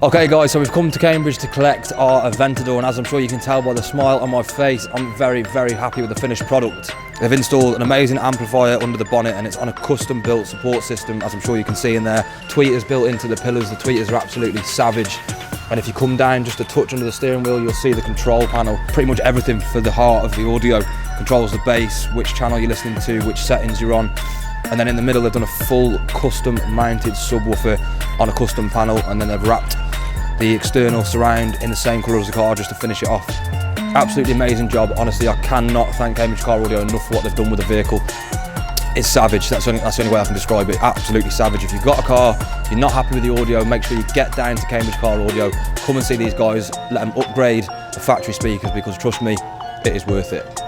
Okay guys, so we've come to Cambridge to collect our Aventador, and as I'm sure you can tell by the smile on my face, I'm very, very happy with the finished product. They've installed an amazing amplifier under the bonnet and it's on a custom built support system, as I'm sure you can see in there. Tweeters built into the pillars, the tweeters are absolutely savage. And if you come down just a touch under the steering wheel, you'll see the control panel. Pretty much everything for the heart of the audio. Controls the bass, which channel you're listening to, which settings you're on. And then in the middle they've done a full custom mounted subwoofer on a custom panel, and then they've wrapped the external surround in the same colour as the car just to finish it off. Absolutely amazing job. Honestly, I cannot thank Cambridge Car Audio enough for what they've done with the vehicle. It's savage. That's the only way I can describe it. Absolutely savage. If you've got a car, you're not happy with the audio, make sure you get down to Cambridge Car Audio, come and see these guys, let them upgrade the factory speakers, because trust me, it is worth it.